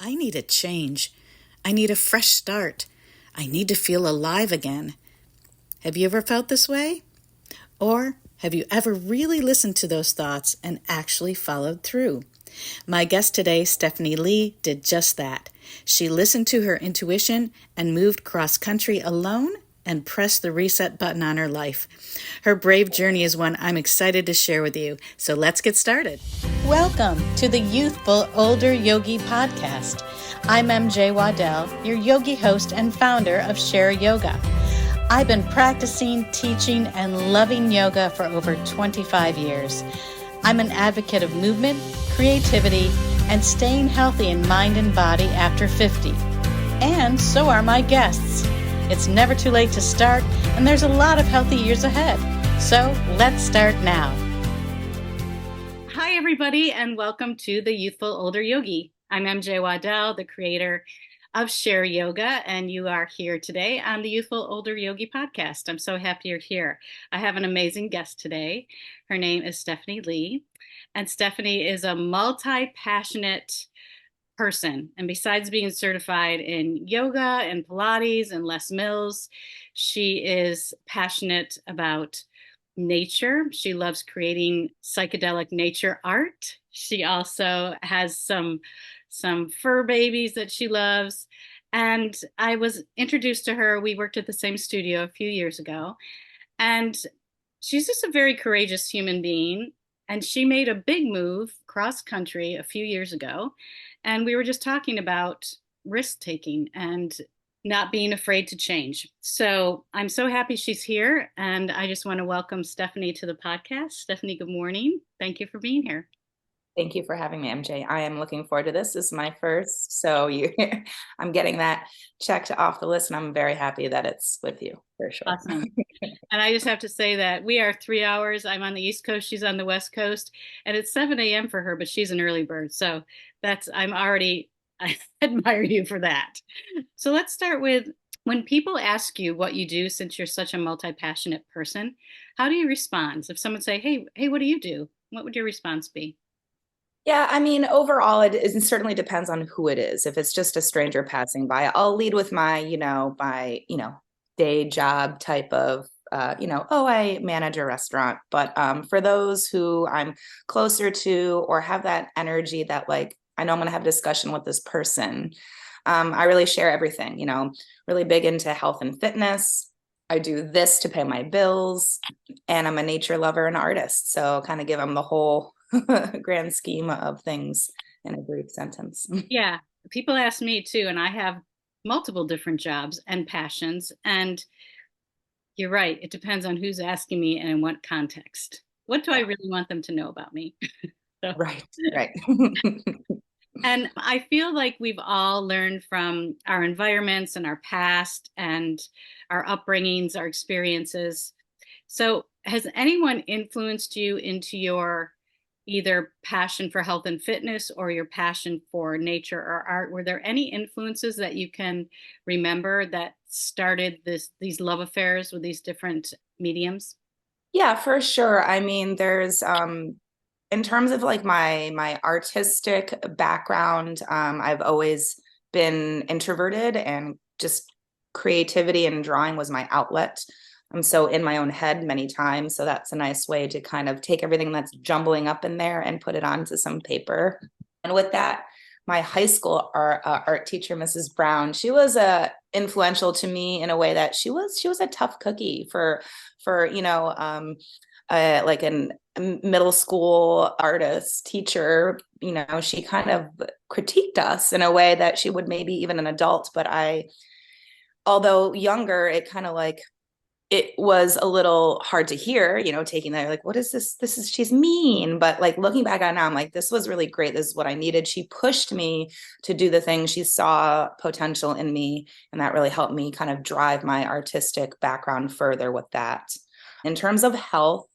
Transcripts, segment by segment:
I need a change. I need a fresh start. I need to feel alive again. Have you ever felt this way? Or have you ever really listened to those thoughts and actually followed through? My guest today, Stephanie Leigh, did just that. She listened to her intuition and moved cross country alone and pressed the reset button on her life. Her brave journey is one I'm excited to share with you. So let's get started. Welcome to the Youthful Older Yogi podcast. I'm MJ Waddell, your yogi host and founder of Share Yoga. I've been practicing, teaching, and loving yoga for over 25 years. I'm an advocate of movement, creativity, and staying healthy in mind and body after 50. And so are my guests. It's never too late to start, and there's a lot of healthy years ahead. So let's start now. Hi, everybody, and welcome to the Youthful Older Yogi. I'm MJ Waddell, the creator of Share Yoga, and you are here today on the Youthful Older Yogi podcast. I'm so happy you're here. I have an amazing guest today. Her name is Stephanie Leigh, and Stephanie is a multi-passionate person. And besides being certified in yoga and Pilates and Les Mills, she is passionate about nature. She loves creating psychedelic nature art. She also has some fur babies that she loves. And I was introduced to her. We worked at the same studio a few years ago. And she's just a very courageous human being. And she made a big move cross country a few years ago. And we were just talking about risk taking and not being afraid to change. So I'm so happy she's here. And I just want to welcome Stephanie to the podcast. Stephanie, good morning. Thank you for being here. Thank you for having me, MJ. I am looking forward to this. This is my first, so I'm getting that checked off the list, and I'm very happy that it's with you, for sure. Awesome. And I just have to say that we are 3 hours. I'm on the East Coast, she's on the West Coast, and it's 7 a.m. for her, but she's an early bird. So I admire you for that. So let's start with, when people ask you what you do, since you're such a multi-passionate person, how do you respond? If someone say, hey, what do you do? What would your response be? Yeah, I mean, overall, it certainly depends on who it is. If it's just a stranger passing by, I'll lead with my day job type of, I manage a restaurant. But for those who I'm closer to or have that energy that, like, I know I'm going to have a discussion with this person, I really share everything, really big into health and fitness. I do this to pay my bills, and I'm a nature lover and artist. So kind of give them the whole grand scheme of things in a brief sentence. Yeah, people ask me too, and I have multiple different jobs and passions. And you're right, it depends on who's asking me and in what context. What do I really want them to know about me? So. Right. And I feel like we've all learned from our environments and our past and our upbringings, our experiences. So has anyone influenced you into your either passion for health and fitness or your passion for nature or art? Were there any influences that you can remember that started these love affairs with these different mediums? Yeah, for sure. I mean, there's in terms of like my artistic background, I've always been introverted, and just creativity and drawing was my outlet. I'm so in my own head many times. So that's a nice way to kind of take everything that's jumbling up in there and put it onto some paper. And with that, my high school art teacher, Mrs. Brown, she was influential to me in a way that she was a tough cookie for like a middle school artist teacher. She kind of critiqued us in a way that she would maybe even an adult. But although younger, it was a little hard to hear, taking that, like, what is this? She's mean. But like looking back on it now, I'm like, this was really great. This is what I needed. She pushed me to do the thing. She saw potential in me, and that really helped me kind of drive my artistic background further with that. In terms of health,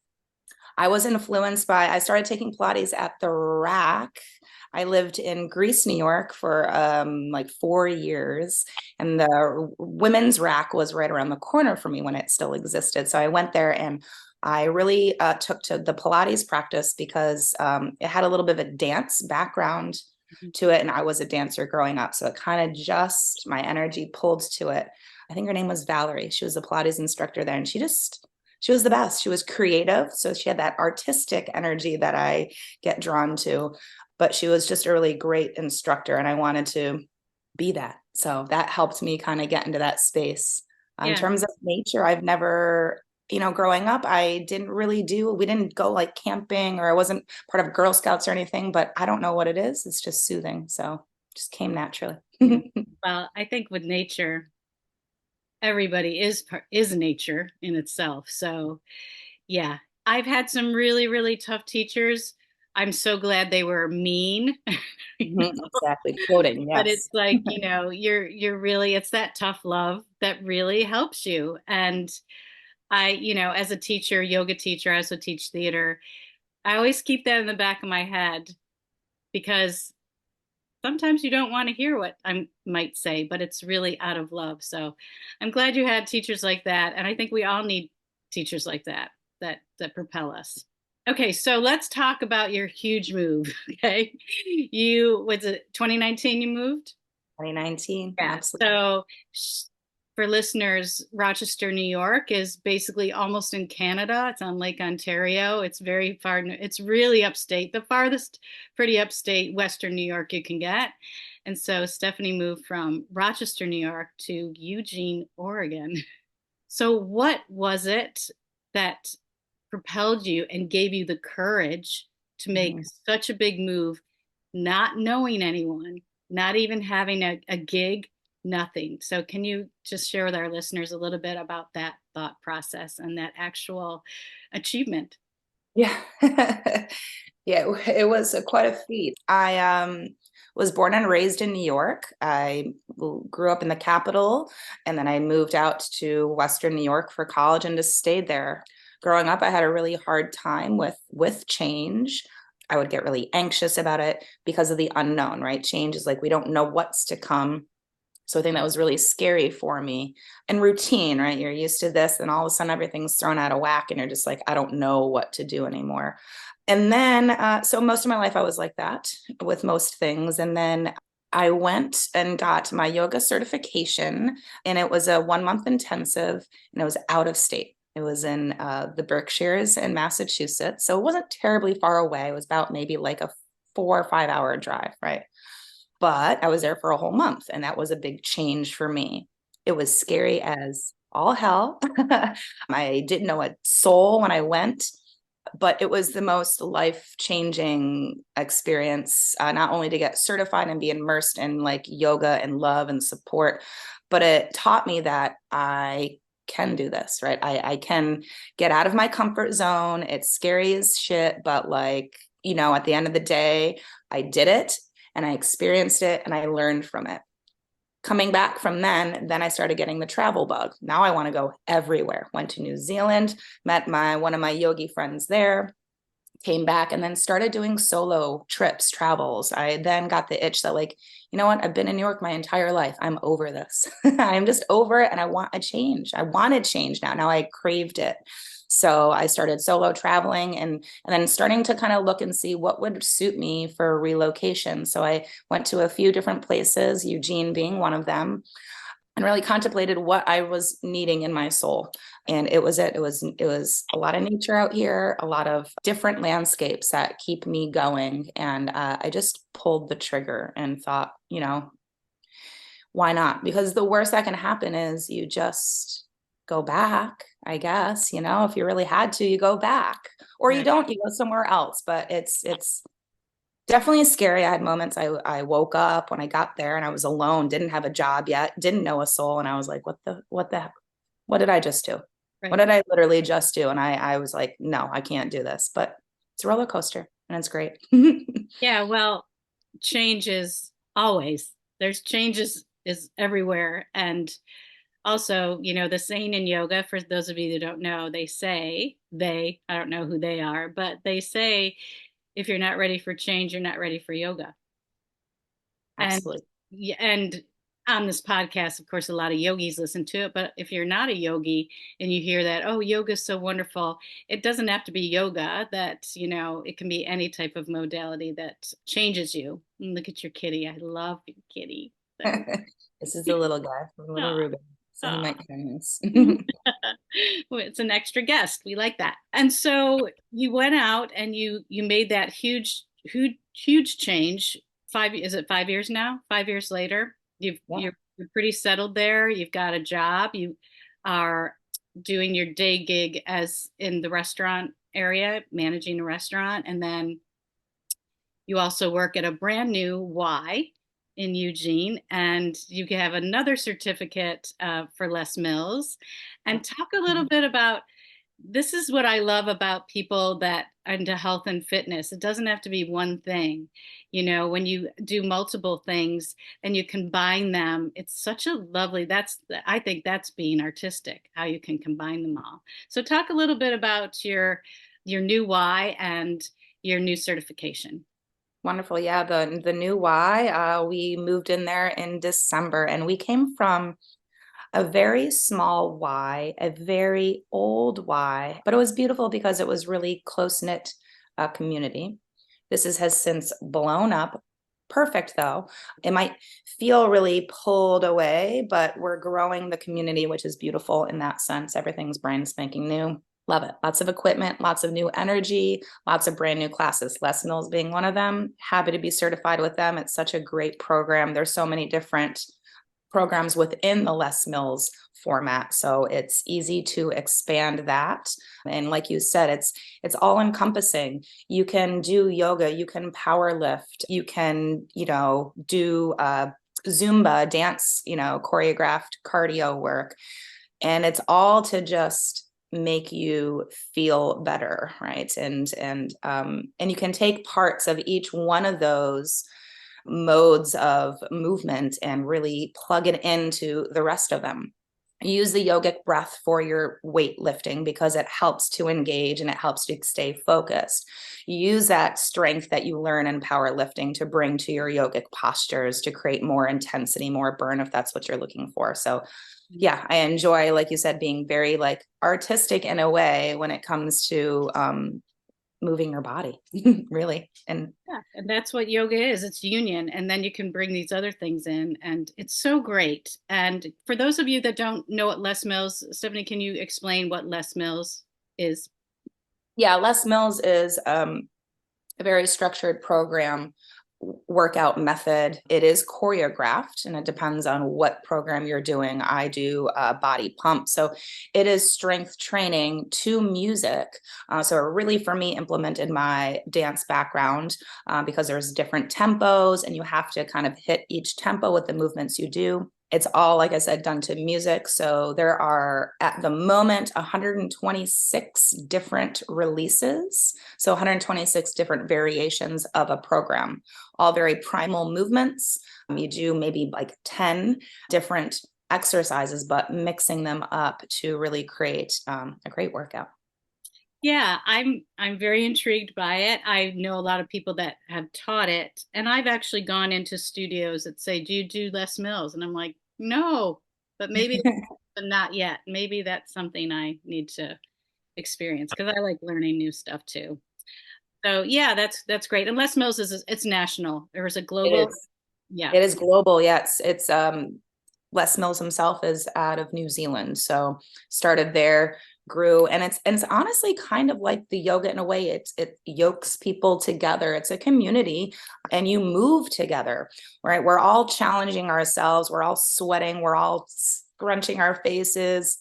I was influenced by, I started taking Pilates at the Rack. I lived in Greece, New York for like 4 years, and the women's Rack was right around the corner for me when it still existed. So I went there, and I really took to the Pilates practice because it had a little bit of a dance background to it. And I was a dancer growing up. So it kind of just, my energy pulled to it. I think her name was Valerie. She was a Pilates instructor there. And she was the best. She was creative. So she had that artistic energy that I get drawn to. But she was just a really great instructor. And I wanted to be that. So that helped me kind of get into that space. In Yeah. terms of nature, I've never, growing up, we didn't go like camping, or I wasn't part of Girl Scouts or anything, but I don't know what it is. It's just soothing. So it just came naturally. Yeah. Well, I think with nature, everybody is nature in itself. So yeah, I've had some really, really tough teachers. I'm so glad they were mean. Exactly. Quoting, But yes. it's like, you're really, it's that tough love that really helps you. And as a teacher, yoga teacher, I also teach theater. I always keep that in the back of my head because sometimes you don't want to hear what I might say, but it's really out of love. So I'm glad you had teachers like that. And I think we all need teachers like that propel us. Okay, so let's talk about your huge move. Okay. Was it 2019 you moved? 2019. Yeah. Absolutely. So for listeners, Rochester, New York is basically almost in Canada. It's on Lake Ontario. It's very far. It's really upstate, the farthest pretty upstate Western New York you can get. And so Stephanie moved from Rochester, New York to Eugene, Oregon. So what was it that propelled you and gave you the courage to make Mhm. such a big move, not knowing anyone, not even having a gig, nothing? So, can you just share with our listeners a little bit about that thought process and that actual achievement? Yeah. Yeah, it was quite a feat. I was born and raised in New York. I grew up in the capital, and then I moved out to Western New York for college and just stayed there. Growing up, I had a really hard time with change. I would get really anxious about it because of the unknown, right? Change is like we don't know what's to come. So I think that was really scary for me. And routine, right? You're used to this, and all of a sudden everything's thrown out of whack, and you're just like, I don't know what to do anymore. And then, so most of my life I was like that with most things. And then I went and got my yoga certification, and it was a 1 month intensive, and it was out of state. It was in the Berkshires in Massachusetts. So it wasn't terribly far away. It was about maybe like a 4 or 5 hour drive, right? But I was there for a whole month, and that was a big change for me. It was scary as all hell. I didn't know a soul when I went, but it was the most life-changing experience, not only to get certified and be immersed in like yoga and love and support, but it taught me that I can do this, right? I can get out of my comfort zone. It's scary as shit, but like, at the end of the day, I did it, and I experienced it, and I learned from it. Coming back from then I started getting the travel bug. Now I want to go everywhere. Went to New Zealand, met one of my yogi friends there, came back, and then started doing solo trips, travels. I then got the itch that, like, you know what? I've been in New York my entire life. I'm over this. I'm just over it, and I want a change. I wanted change now. Now I craved it. So I started solo traveling, and then starting to kind of look and see what would suit me for relocation. So I went to a few different places, Eugene being one of them, and really contemplated what I was needing in my soul. And it was it was a lot of nature out here, a lot of different landscapes that keep me going. And I just pulled the trigger and thought, why not? Because the worst that can happen is you just go back, I guess. If you really had to, you go back, or you Right. don't, you go somewhere else. But it's definitely scary. I had moments I woke up when I got there, and I was alone, didn't have a job yet, didn't know a soul, and I was like, what the heck? What did I just do? What Right. did I literally just do? And I was like, no, I can't do this. But it's a roller coaster, and it's great. Yeah. Well, change is always there's changes is everywhere. And also, the saying in yoga, for those of you who don't know, I don't know who they are, but they say, if you're not ready for change, you're not ready for yoga. And Absolutely. yeah, and on this podcast, of course, a lot of yogis listen to it, but if you're not a yogi and you hear that, oh, yoga is so wonderful, it doesn't have to be yoga. That, it can be any type of modality that changes you. And look at your kitty. I love your kitty. So, This is the little guy from Little oh, Ruben, so he oh. might join us. Well, it's an extra guest. We like that. And so you went out and you made that huge change. Is it 5 years now? 5 years later, Yeah. you're pretty settled there. You've got a job. You are doing your day gig as in the restaurant area, managing a restaurant, and then you also work at a brand new Y in Eugene, and you have another certificate for Les Mills. And talk a little bit about this is what I love about people that are into health and fitness. It doesn't have to be one thing. When you do multiple things and you combine them, it's such a lovely, I think that's being artistic, how you can combine them all. So talk a little bit about your new Y and your new certification. Wonderful. Yeah, the new Y, we moved in there in December, and we came from a very small Y, a very old Y, but it was beautiful because it was really close-knit community. Has since blown up. Perfect though. It might feel really pulled away, but we're growing the community, which is beautiful in that sense. Everything's brand spanking new. Love it. Lots of equipment, lots of new energy, lots of brand new classes. Les Mills being one of them. Happy to be certified with them. It's such a great program. There's so many different programs within the Les Mills format, so it's easy to expand that. And like you said, it's all encompassing. You can do yoga, you can power lift, you can do Zumba dance, choreographed cardio work, and it's all to just make you feel better, right? And you can take parts of each one of those modes of movement and really plug it into the rest of them. Use the yogic breath for your weightlifting because it helps to engage and it helps to stay focused. Use that strength that you learn in powerlifting to bring to your yogic postures to create more intensity, more burn if that's what you're looking for. So yeah, I enjoy, like you said, being very like artistic in a way when it comes to moving your body really. And Yeah, and that's what yoga is. It's union. And then you can bring these other things in, and it's so great. And for those of you that don't know what Les Mills, Stephanie, can you explain what Les Mills is? yeah, Les Mills is a very structured program workout method. It is choreographed and it depends on what program you're doing. I do body pump. So it is strength training to music. So it really, for me, implemented my dance background because there's different tempos and you have to kind of hit each tempo with the movements you do. It's all, like I said, done to music. So there are at the moment 126 different releases. So 126 different variations of a program, all very primal movements. You do maybe like 10 different exercises, but mixing them up to really create a great workout. Yeah, I'm very intrigued by it. I know a lot of people that have taught it, and I've actually gone into studios that say, "Do you do Les Mills?" And I'm like, "No," but maybe but not yet. Maybe that's something I need to experience because I like learning new stuff too. So yeah, that's great. And Les Mills is it's national. There's a It global, is. yeah. It is global. Yes, it's Les Mills himself is out of New Zealand, so started there, grew, and it's honestly kind of like the yoga in a way. It yokes people together. It's a community, and you move together, right? We're all challenging ourselves. We're all sweating. We're all scrunching our faces.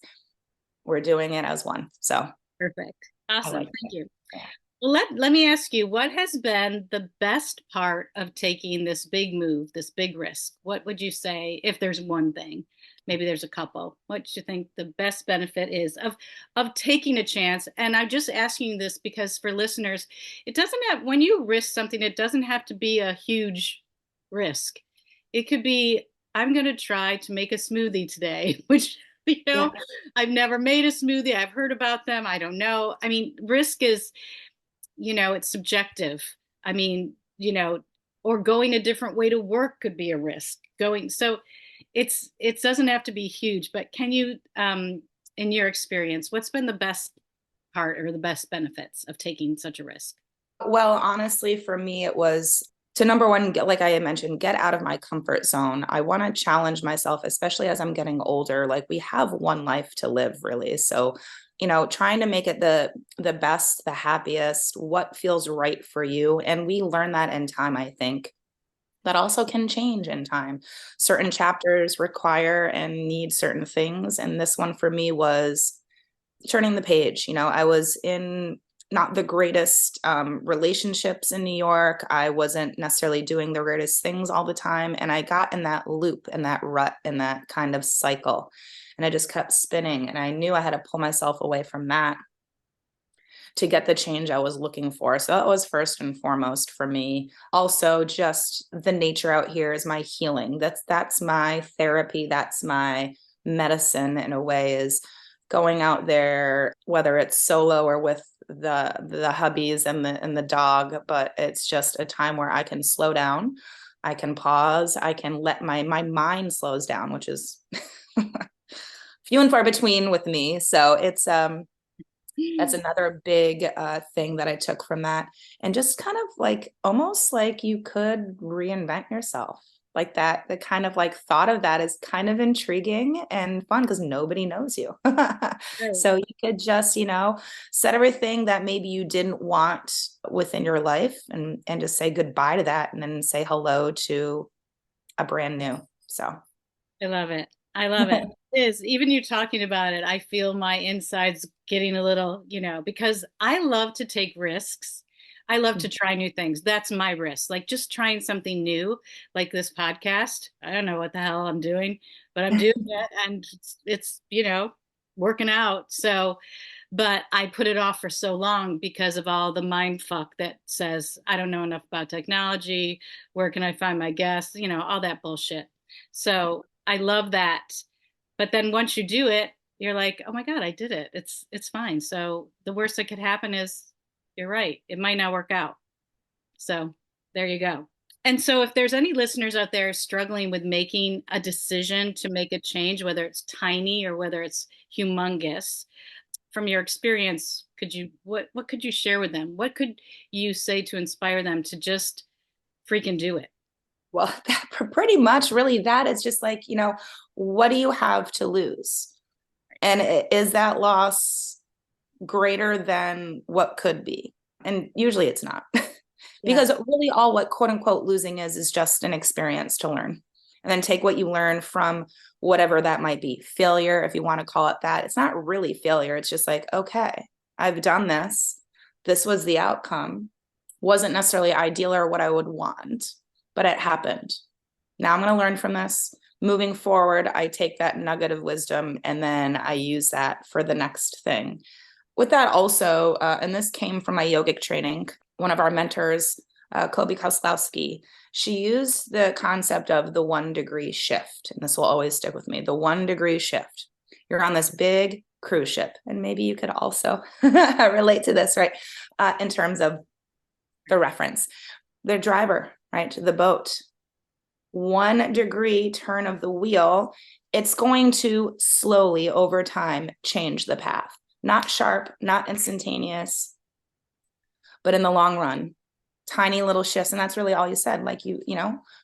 We're doing it as one. So Perfect. I Awesome. like Thank it. you. Yeah. Well, let me ask you, what has been the best part of taking this big move, this big risk? What would you say if there's one thing? Maybe there's a couple. What do you think the best benefit is of taking a chance? And I'm just asking you this because for listeners, it doesn't have when you risk something, it doesn't have to be a huge risk. It could be, I'm going to try to make a smoothie today, which you Yeah. know, I've never made a smoothie. I've heard about them. I don't know. I mean, risk is it's subjective. I mean, or going a different way to work could be a risk. So it doesn't have to be huge, but can you, in your experience, what's been the best part or the best benefits of taking such a risk? Well, honestly, for me, it was to number one, like I had mentioned, get out of my comfort zone. I want to challenge myself, especially as I'm getting older. Like we have one life to live, really. So, trying to make it the best, the happiest, what feels right for you. And we learn that in time, I think. That also can change in time. Certain chapters require and need certain things. And this one for me was turning the page. I was in not the greatest relationships in New York. I wasn't necessarily doing the greatest things all the time. And I got in that loop and that rut and that kind of cycle. And I just kept spinning. And I knew I had to pull myself away from that to get the change I was looking for. So that was first and foremost for me. Also, just the nature out here is my healing. That's my therapy. That's my medicine in a way, is going out there, whether it's solo or with the hubbies and the dog, but it's just a time where I can slow down, I can pause, I can let my mind slows down, which is few and far between with me. So it's that's another big thing that I took from that. And just kind of like almost like you could reinvent yourself. Like that, the kind of like thought of that is kind of intriguing and fun because nobody knows you. Right. So you could just, set everything that maybe you didn't want within your life and just say goodbye to that and then say hello to a brand new. So I love it. I love it. It is. Even you talking about it, I feel my insides getting a little, because I love to take risks. I love to try new things. That's my risk. Like just trying something new, like this podcast. I don't know what the hell I'm doing, but I'm doing it and it's working out. So, but I put it off for so long because of all the mind fuck that says, I don't know enough about technology. Where can I find my guests? All that bullshit. So I love that. But then once you do it, you're like, oh my God, I did it. It's fine. So the worst that could happen is you're right. It might not work out. So there you go. And so if there's any listeners out there struggling with making a decision to make a change, whether it's tiny or whether it's humongous, from your experience, what could you share with them? What could you say to inspire them to just freaking do it? well, pretty much really that is just like, what do you have to lose? And is that loss greater than what could be? And usually it's not. Yeah. Because really all what quote unquote losing is just an experience to learn. And then take what you learn from whatever that might be. Failure, if you want to call it that. It's not really failure. It's just like, okay, I've done this. This was the outcome. Wasn't necessarily ideal or what I would want, but it happened. Now I'm going to learn from this. Moving forward, I take that nugget of wisdom and then I use that for the next thing. With that also, and this came from my yogic training, one of our mentors, Kobe Koslowski, she used the concept of the 1 degree shift. And this will always stick with me, the 1 degree shift. You're on this big cruise ship, and maybe you could also relate to this, right? In terms of the reference, the driver, right? The boat, 1 degree turn of the wheel, it's going to slowly over time change the path. Not sharp, not instantaneous, but in the long run, tiny little shifts. And that's really all you said. Like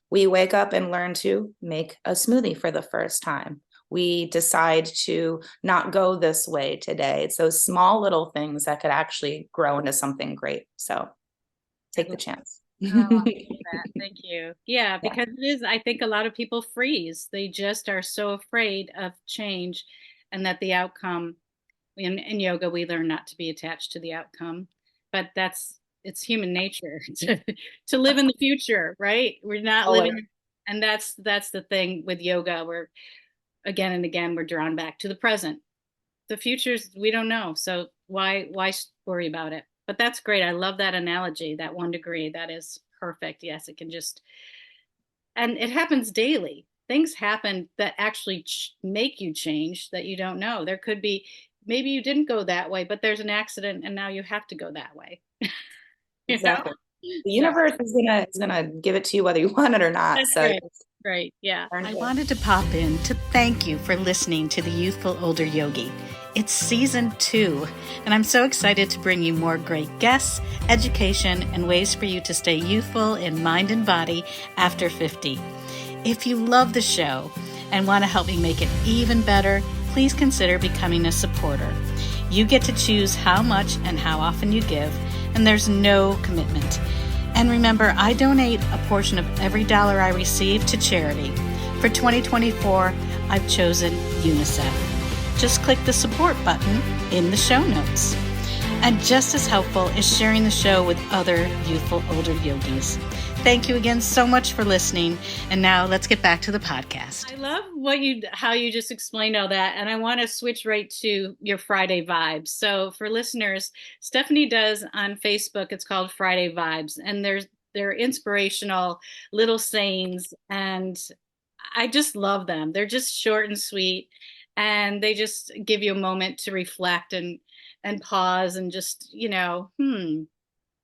we wake up and learn to make a smoothie for the first time. We decide to not go this way today. It's those small little things that could actually grow into something great. So take the chance. Oh, I love that. Thank you. Yeah, Yeah, because it is, I think a lot of people freeze. They just are so afraid of change and that the outcome in yoga, we learn not to be attached to the outcome, but it's human nature to live in the future, right? We're not always. living, and that's the thing with yoga. We're again and again, we're drawn back to the present. The future's we don't know, so why worry about it? But that's great. I love that analogy, that 1 degree. That is perfect. Yes, it can just, and it happens daily. Things happen that actually make you change that you don't know. There could be, maybe you didn't go that way, but there's an accident and now you have to go that way. you know? Exactly. The So universe is gonna give it to you whether you want it or not. that's So right. Right. Yeah. Learn I to- wanted to pop in to thank you for listening to the Youthful Older Yogi. It's season 2, and I'm so excited to bring you more great guests, education, and ways for you to stay youthful in mind and body after 50. If you love the show and want to help me make it even better, please consider becoming a supporter. You get to choose how much and how often you give, and there's no commitment. And remember, I donate a portion of every dollar I receive to charity. For 2024, I've chosen UNICEF. Just click the support button in the show notes. And just as helpful is sharing the show with other youthful older yogis. Thank you again so much for listening. And now let's get back to the podcast. I love how you just explained all that. And I want to switch right to your Friday vibes. So for listeners, Stephanie does on Facebook, it's called Friday Vibes. And they're inspirational little sayings. And I just love them. They're just short and sweet. And they just give you a moment to reflect and pause and just,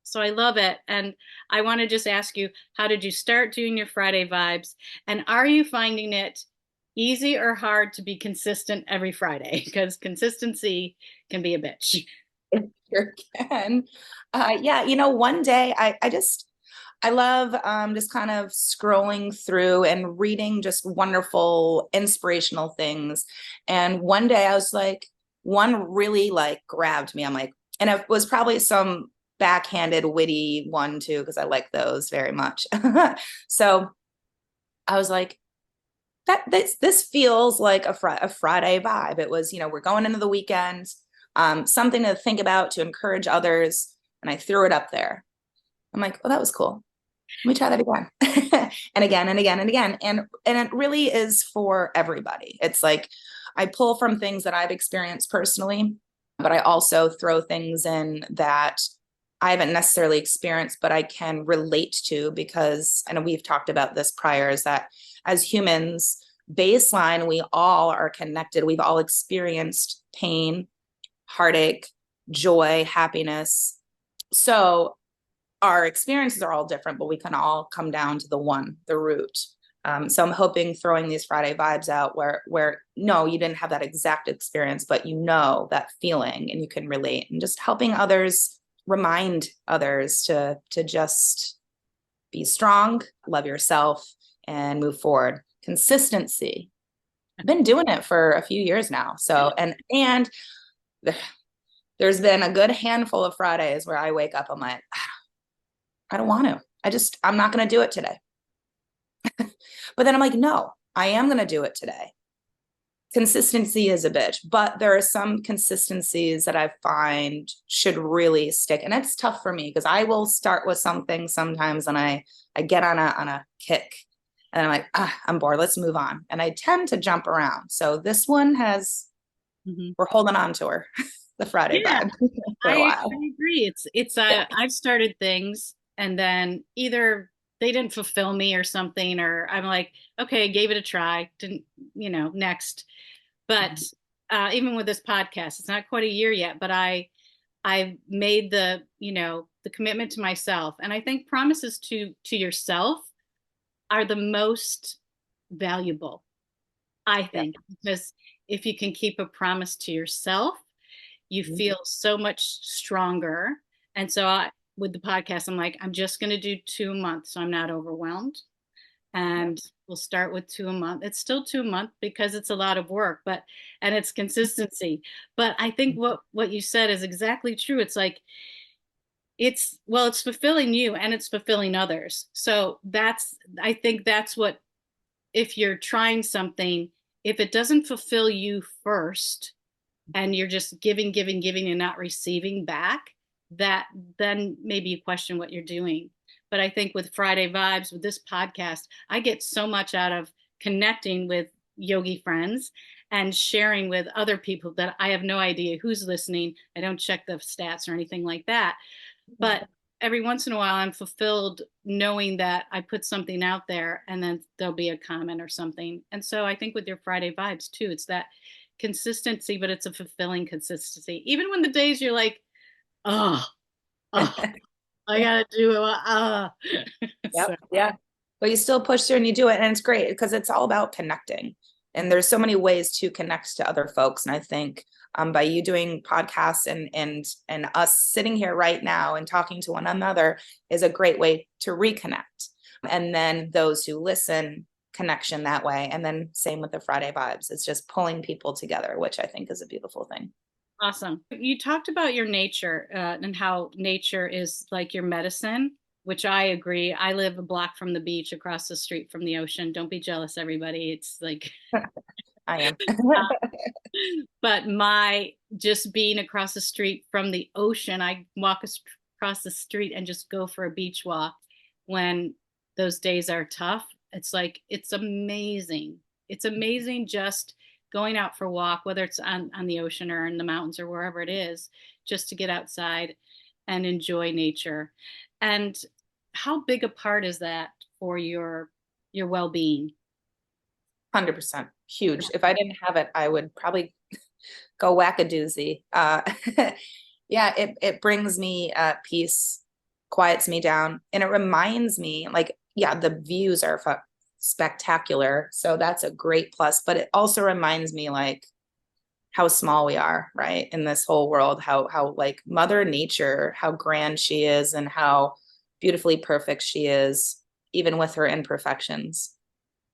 so I love it. And I want to just ask you, how did you start doing your Friday vibes? And are you finding it easy or hard to be consistent every Friday? Because consistency can be a bitch. It sure can. Yeah, one day I love just kind of scrolling through and reading just wonderful inspirational things. And one day I was like, one really like grabbed me. I'm like, and it was probably some backhanded, witty one too, because I like those very much. So I was like, that this feels like a Friday vibe. It was, we're going into the weekend, something to think about to encourage others. And I threw it up there. I'm like, oh, that was cool. Let me try that again. And again and again and again. And it really is for everybody. It's like I pull from things that I've experienced personally, but I also throw things in that I haven't necessarily experienced, but I can relate to, because I know we've talked about this prior, is that as humans, baseline, we all are connected. We've all experienced pain, heartache, joy, happiness. So our experiences are all different, but we can all come down to the root. So I'm hoping throwing these Friday vibes out where no, you didn't have that exact experience, but that feeling and you can relate, and just helping others, remind others to just be strong, love yourself, and move forward. Consistency. I've been doing it for a few years now. So, and there's been a good handful of Fridays where I wake up, I'm like, I don't want to. I'm not going to do it today. But then I'm like, no, I am going to do it today. Consistency is a bitch, but there are some consistencies that I find should really stick. And it's tough for me because I will start with something sometimes and I get on a kick and I'm like, I'm bored. Let's move on. And I tend to jump around. So this one we're holding on to her, the Friday vibe for a while. I agree. I've started things and then either they didn't fulfill me or something, or I'm like, okay, gave it a try, didn't, next. But even with this podcast, it's not quite a year yet, but I've made the commitment to myself. And I think promises to yourself are the most valuable, I think, because if you can keep a promise to yourself, you feel so much stronger. And so with the podcast, I'm like, I'm just going to do 2 months so I'm not overwhelmed. And we'll start with 2 a month. It's still 2 a month because it's a lot of work, and it's consistency. But I think what you said is exactly true. It's like, it's fulfilling you and it's fulfilling others. So I think that's what, if you're trying something, if it doesn't fulfill you first, and you're just giving, giving, giving and not receiving back, that then maybe you question what you're doing. But I think with Friday Vibes, with this podcast, I get so much out of connecting with yogi friends and sharing with other people that I have no idea who's listening. I don't check the stats or anything like that. But every once in a while, I'm fulfilled knowing that I put something out there and then there'll be a comment or something. And so I think with your Friday Vibes too, it's that consistency, but it's a fulfilling consistency. Even when the days you're like, oh, I gotta do it. Yep. So, Yeah. but you still push through and you do it. And it's great because it's all about connecting. And there's so many ways to connect to other folks. And I think by you doing podcasts and us sitting here right now and talking to one another is a great way to reconnect. And then those who listen, connection that way. And then same with the Friday vibes. It's just pulling people together, which I think is a beautiful thing. Awesome. You talked about your nature and how nature is like your medicine, which I agree. I live a block from the beach, across the street from the ocean. Don't be jealous, everybody. It's like, I am. but my just being across the street from the ocean, I walk across the street and just go for a beach walk when those days are tough. It's like, it's amazing. It's amazing just going out for a walk, whether it's on the ocean or in the mountains or wherever it is, just to get outside and enjoy nature. And how big a part is that for your well-being? 100% huge. If I didn't have it, I would probably go whack a doozy. Yeah, it brings me peace, quiets me down, and it reminds me, like, yeah, the views are spectacular, so that's a great plus. But it also reminds me, like, how small we are, right, in this whole world. How like Mother Nature, how grand she is, and how beautifully perfect she is, even with her imperfections.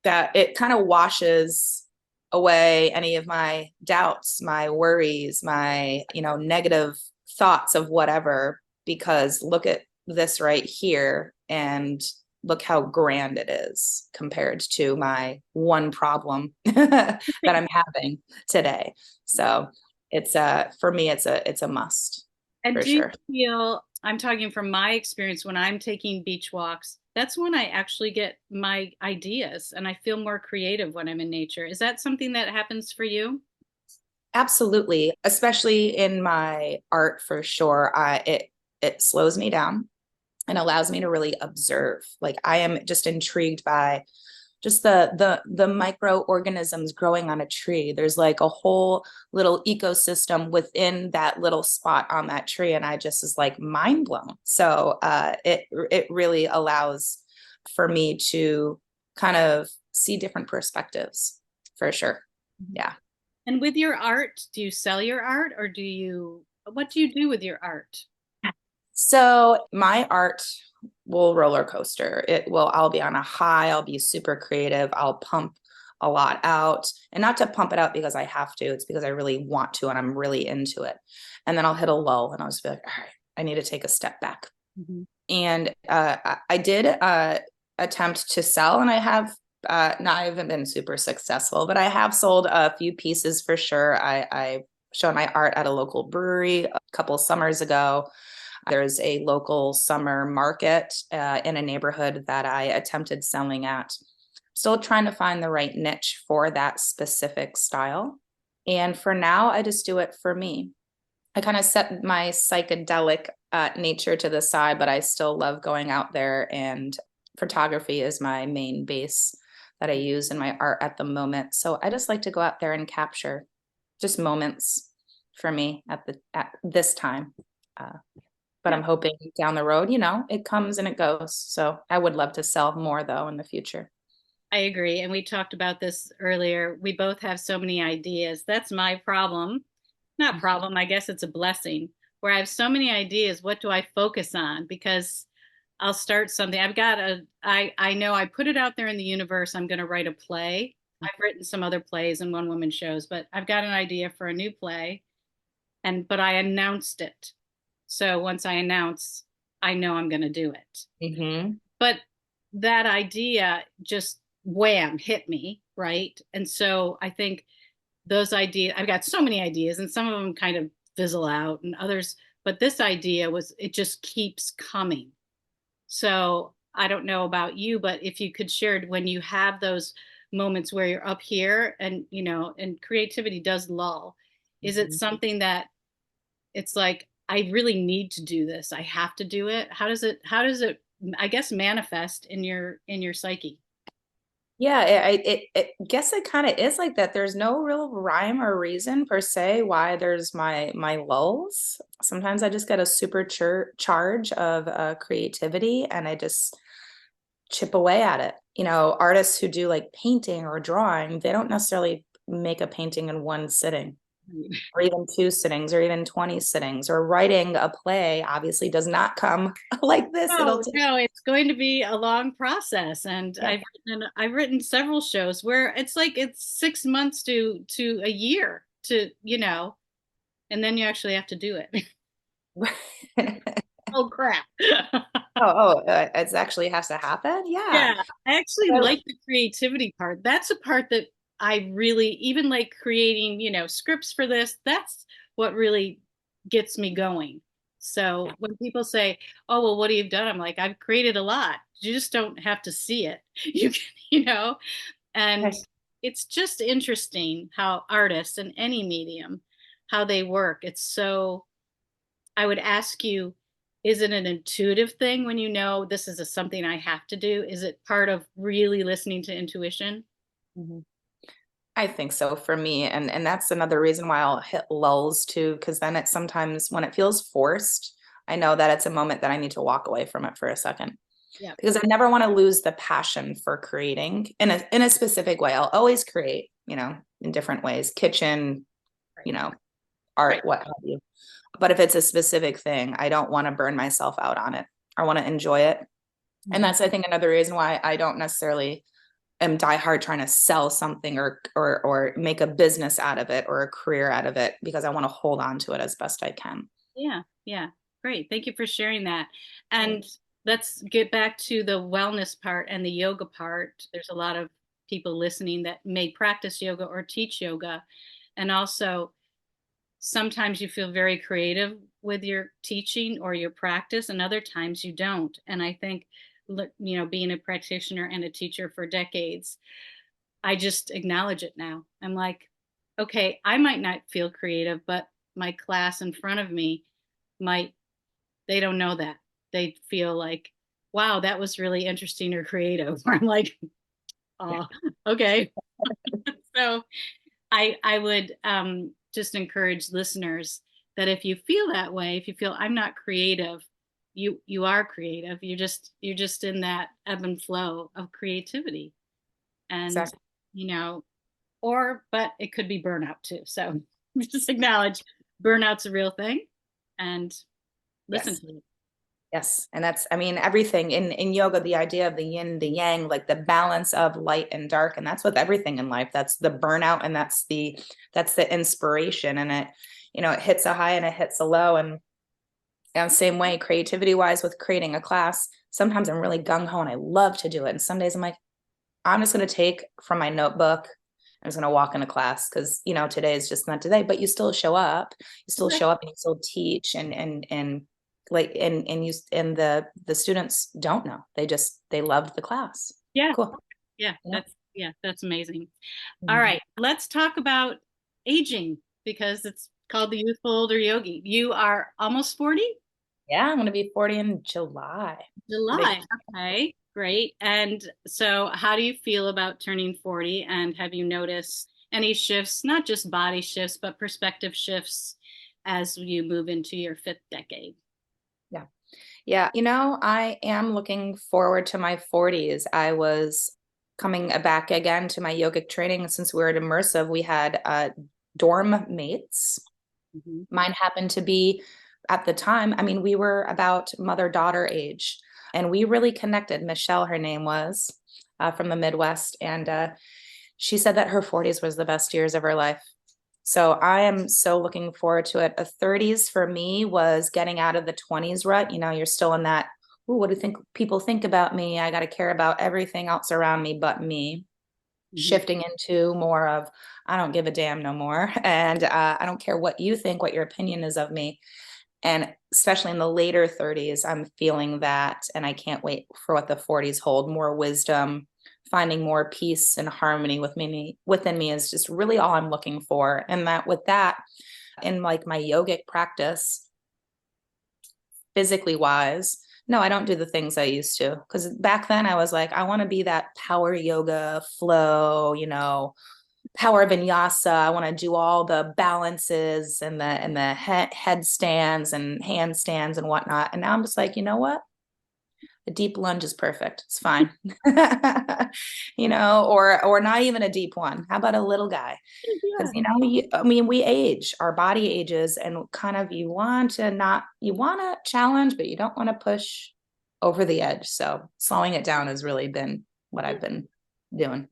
That it kind of washes away any of my doubts, my worries, my, negative thoughts of whatever, because look at this right here and look how grand it is compared to my one problem that I'm having today. So it's for me, it's a must And for do you sure. feel, I'm talking from my experience when I'm taking beach walks, that's when I actually get my ideas and I feel more creative when I'm in nature. Is that something that happens for you? Absolutely, especially in my art for sure. It slows me down and allows me to really observe. Like, I am just intrigued by just the microorganisms growing on a tree. There's like a whole little ecosystem within that little spot on that tree, and I just is like mind blown. So it really allows for me to kind of see different perspectives for sure. Yeah. And with your art, do you sell your art or what do you do with your art? So my art will roller coaster. I'll be on a high, I'll be super creative, I'll pump a lot out, and not to pump it out because I have to, it's because I really want to and I'm really into it. And then I'll hit a lull and I'll just be like, all right, I need to take a step back. Mm-hmm. And I did attempt to sell, and I have not, I haven't been super successful, but I have sold a few pieces for sure. I showed my art at a local brewery a couple summers ago. There's a local summer market in a neighborhood that I attempted selling at. Still trying to find the right niche for that specific style. And for now, I just do it for me. I kind of set my psychedelic nature to the side, but I still love going out there, and photography is my main base that I use in my art at the moment. So I just like to go out there and capture just moments for me at this time. But Yeah, I'm hoping down the road, it comes and it goes. So I would love to sell more though in the future. I agree. And we talked about this earlier. We both have so many ideas. That's my problem. Not problem, I guess it's a blessing, where I have so many ideas. What do I focus on? Because I'll start something. I know I put it out there in the universe. I'm going to write a play. I've written some other plays and one woman shows, but I've got an idea for a new play, but I announced it. So once I announce, I know I'm going to do it. Mm-hmm. But that idea just wham hit me, right? And so I think those ideas, I've got so many ideas, and some of them kind of fizzle out, and others, but this idea it just keeps coming. So I don't know about you, but if you could share when you have those moments where you're up here and, and creativity does lull, is it Mm-hmm. something that it's like, I really need to do this. I have to do it. How does it, I guess, manifest in your psyche? Yeah, it guess it kind of is like that. There's no real rhyme or reason per se why there's my lulls. Sometimes I just get a super charge of creativity, and I just chip away at it. Artists who do like painting or drawing, they don't necessarily make a painting in one sitting or even two sittings or even 20 sittings. Or writing a play obviously does not come like this. It'll No, take, no, it's going to be a long process. And yeah. I've written several shows where it's like it's 6 months to a year to, and then you actually have to do it. Oh crap. It actually has to happen. Yeah. Yeah, I actually So, like the creativity part. That's a part that I really even like creating, scripts for this. That's what really gets me going. So when people say, "Oh, well, what have you done?" I'm like, "I've created a lot. You just don't have to see it." You can, and okay. it's just interesting how artists in any medium, how they work. It's so I would ask you, is it an intuitive thing when you know this is something I have to do? Is it part of really listening to intuition? Mhm. I think so for me. And that's another reason why I'll hit lulls too, because then it's sometimes when it feels forced, I know that it's a moment that I need to walk away from it for a second. Yeah. Because I never want to lose the passion for creating in a specific way. I'll always create, in different ways, kitchen, Right. you know, Right. art, what have you. But if it's a specific thing, I don't want to burn myself out on it. I want to enjoy it. And Mhm. that's, I think, another reason why I don't necessarily am diehard trying to sell something or make a business out of it or a career out of it, because I want to hold on to it as best I can. Yeah. Yeah. Great. Thank you for sharing that. And let's get back to the wellness part and the yoga part. There's a lot of people listening that may practice yoga or teach yoga. And also, sometimes you feel very creative with your teaching or your practice, and other times you don't. And I think, being a practitioner and a teacher for decades, I just acknowledge it now. I'm like, okay, I might not feel creative, but my class in front of me might, they don't know that. They feel like, wow, that was really interesting or creative. I'm like, Yeah. oh, okay. So I would just encourage listeners that if you feel that way, if you feel I'm not creative, you are creative. You're just in that ebb and flow of creativity, and Exactly. you know, but it could be burnout too. So just acknowledge burnout's a real thing, and listen Yes. to it. Yes. And that's, I mean, everything in yoga, the idea of the yin, the yang, like the balance of light and dark. And that's with everything in life. That's the burnout and that's the inspiration. And it hits a high and it hits a low. And same way, creativity wise with creating a class, sometimes I'm really gung ho and I love to do it. And some days I'm like, I'm just going to take from my notebook. I'm just going to walk into class because, today is just not today, but you still show up. You still show up and you still teach and like, and the students don't know. They loved the class. Yeah, Cool. yeah, Yeah. that's amazing. All Mhm. right, let's talk about aging because it's called the Youthful Older Yogi. You are almost 40? Yeah. I'm going to be 40 in July. Big. July. Okay, great. And so, how do you feel about turning 40? And have you noticed any shifts, not just body shifts, but perspective shifts as you move into your fifth decade? Yeah. Yeah, I am looking forward to my 40s. I was coming back again to my yogic training since we were at immersive. We had dorm mates. Mhm. Mine happened to be at the time, I mean, we were about mother-daughter age, and we really connected. Michelle, her name was, from the Midwest, and she said that her 40s was the best years of her life. So I am so looking forward to it. A 30s for me was getting out of the 20s rut. You're still in that, ooh, what do think people think about me? I got to care about everything else around me but me. Mhm. Shifting into more of, I don't give a damn no more. And I don't care what you think, what your opinion is of me. And especially in the later 30s, I'm feeling that. And I can't wait for what the 40s hold. More wisdom, finding more peace and harmony within me is just really all I'm looking for. And that with that, in like my yogic practice, physically wise, no, I don't do the things I used to. Because back then I was like, I want to be that power yoga flow, power vinyasa. I want to do all the balances and the headstands and handstands and whatnot. And now I'm just like, you know what? A deep lunge is perfect. It's fine. Or not even a deep one. How about a little guy? Because, Yeah. I mean, we age, our body ages, and kind of you want to challenge, but you don't want to push over the edge. So slowing it down has really been what I've been doing.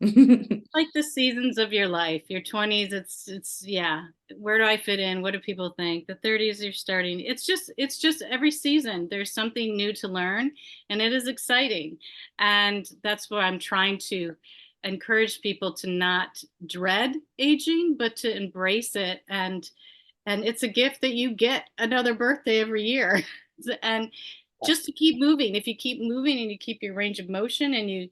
Like the seasons of your life. Your 20s, it's yeah. Where do I fit in? What do people think? The 30s, you're starting. It's just every season there's something new to learn, and it is exciting. And that's what I'm trying to encourage people to not dread aging, but to embrace it. And it's a gift that you get another birthday every year. And just to keep moving. If you keep moving and you keep your range of motion and you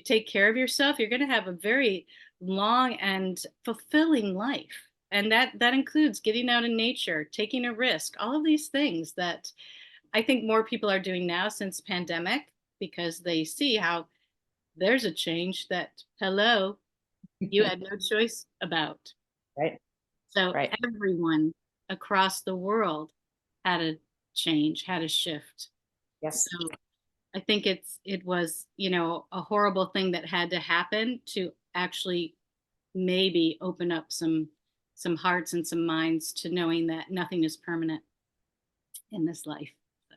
take care of yourself, you're going to have a very long and fulfilling life. And that includes getting out in nature, taking a risk, all of these things that I think more people are doing now since pandemic, because they see how there's a change that, hello, you had no choice about. Right. So Right. everyone across the world had a change, had a shift. Yes. So I think it was, a horrible thing that had to happen to actually maybe open up some hearts and some minds to knowing that nothing is permanent in this life. So,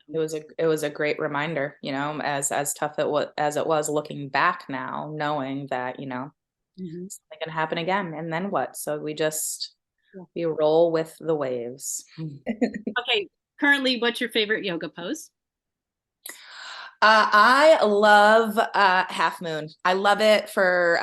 It was a great reminder, as tough as it was looking back now, knowing that, mhm. something can happen again. And then what? So Yeah. we roll with the waves. Okay, currently, what's your favorite yoga pose? I love Half Moon. I love it for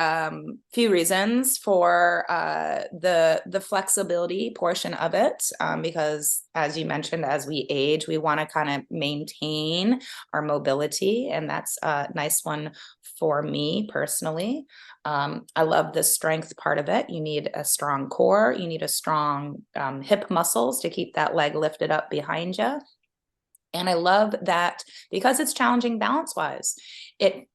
few reasons. For the flexibility portion of it, because as you mentioned, as we age, we want to kind of maintain our mobility, and that's a nice one for me personally. I love the strength part of it. You need a strong core. You need a strong hip muscles to keep that leg lifted up behind you. And I love that because it's challenging balance wise, it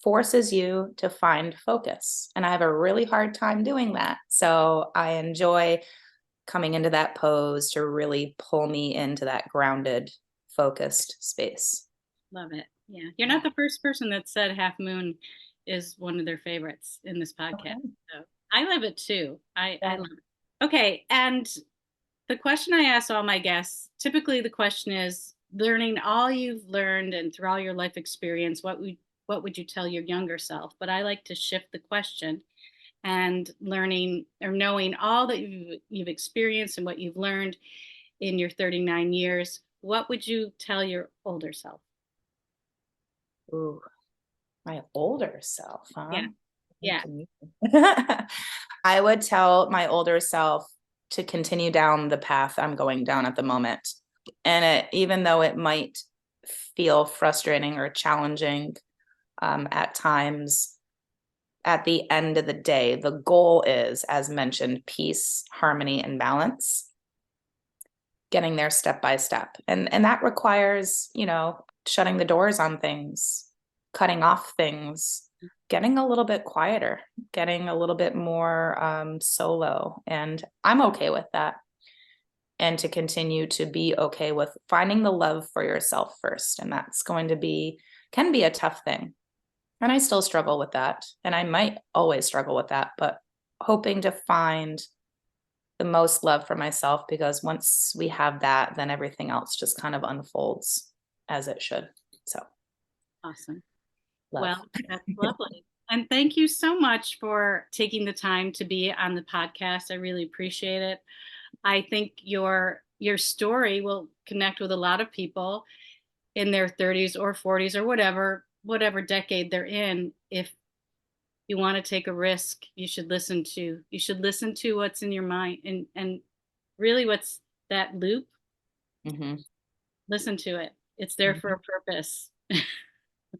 forces you to find focus. And I have a really hard time doing that. So I enjoy coming into that pose to really pull me into that grounded, focused space. Love it. Yeah. You're not the first person that said Half Moon is one of their favorites in this podcast. Okay. So I love it too. I Yeah. love it. Okay. And the question I ask all my guests, typically the question is, learning all you've learned and through all your life experience, what would you tell your younger self? But I like to shift the question, and learning or knowing all that you've experienced and what you've learned in your 39 years, what would you tell your older self? Ooh, my older self, huh? Yeah. Yeah. I would tell my older self to continue down the path I'm going down at the moment. And even though it might feel frustrating or challenging at times, at the end of the day, the goal is, as mentioned, peace, harmony, and balance, getting there step by step. And that requires, shutting the doors on things, cutting off things, getting a little bit quieter, getting a little bit more solo. And I'm okay with that. And to continue to be okay with finding the love for yourself first. And that's can be a tough thing. And I still struggle with that. And I might always struggle with that, but hoping to find the most love for myself, because once we have that, then everything else just kind of unfolds as it should. So, Awesome. love. Well, that's lovely. And thank you so much for taking the time to be on the podcast. I really appreciate it. I think your story will connect with a lot of people in their 30s or 40s or whatever decade they're in. If you want to take a risk, you should listen to what's in your mind, and really what's that loop. Mm-hmm. Listen to it. It's there for Mm-hmm. a purpose.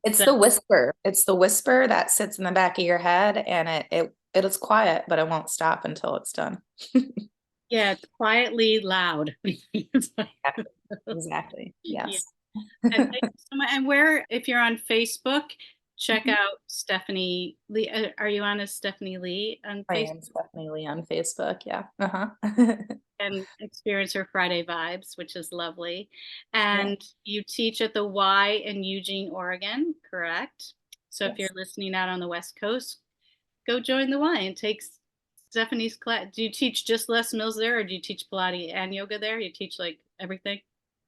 It's So the whisper. It's the whisper that sits in the back of your head, and it is quiet, but it won't stop until it's done. yeah, it's quietly loud. It's like- Exactly. Exactly. yeah. Yes. And thank you so much. And if you're on Facebook, check Mhm. out Stephanie Lee. Are you on as Stephanie Lee on I Facebook? am definitely on Facebook. Yeah. Uh-huh. and experience her Friday vibes, which is lovely. Yeah. And you teach at the Y in Eugene, Oregon, correct? So if you're Yes. listening out on the West Coast, go join the Y and take Stephanie's class. Do you teach just Les Mills there, or do you teach Pilates and yoga there? You teach like everything?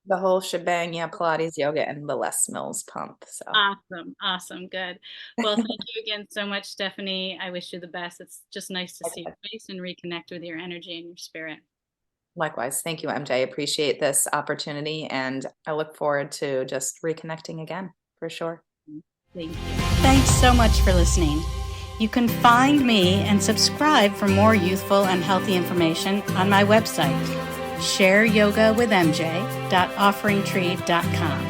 The whole shebang, yeah, Pilates, yoga, and the Les Mills pump. So Awesome. Awesome. Good. Well, thank you again so much, Stephanie. I wish you the best. It's just nice to see your face and reconnect with your energy and your spirit. likewise, thank you, MJ. Appreciate this opportunity, and I look forward to just reconnecting again for sure. Thank you. Thanks so much for listening. You can find me and subscribe for more youthful and healthy information on my website, shareyogawithmj.offeringtree.com.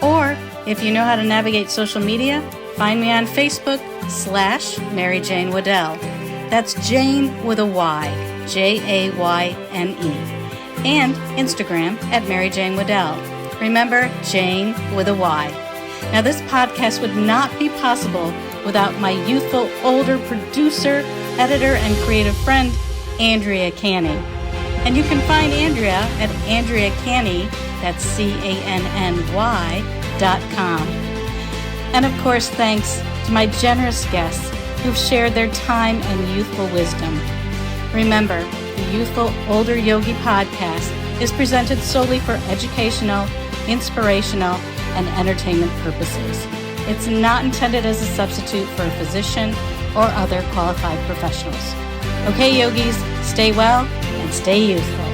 Or if you know how to navigate social media, find me on Facebook /Mary Jane Waddell. That's Jane with a Y, Jayne, and Instagram at Mary Jane Waddell. Remember, Jane with a Y. Now, this podcast would not be possible without my youthful older producer, editor, and creative friend, Andrea Canny. And you can find Andrea at Andrea Canny, that's CANNY.com. And of course, thanks to my generous guests who've shared their time and youthful wisdom. Remember, the Youthful Older Yogi podcast is presented solely for educational, inspirational, and entertainment purposes. It's not intended as a substitute for a physician or other qualified professionals. Okay, yogis, stay well and stay youthful.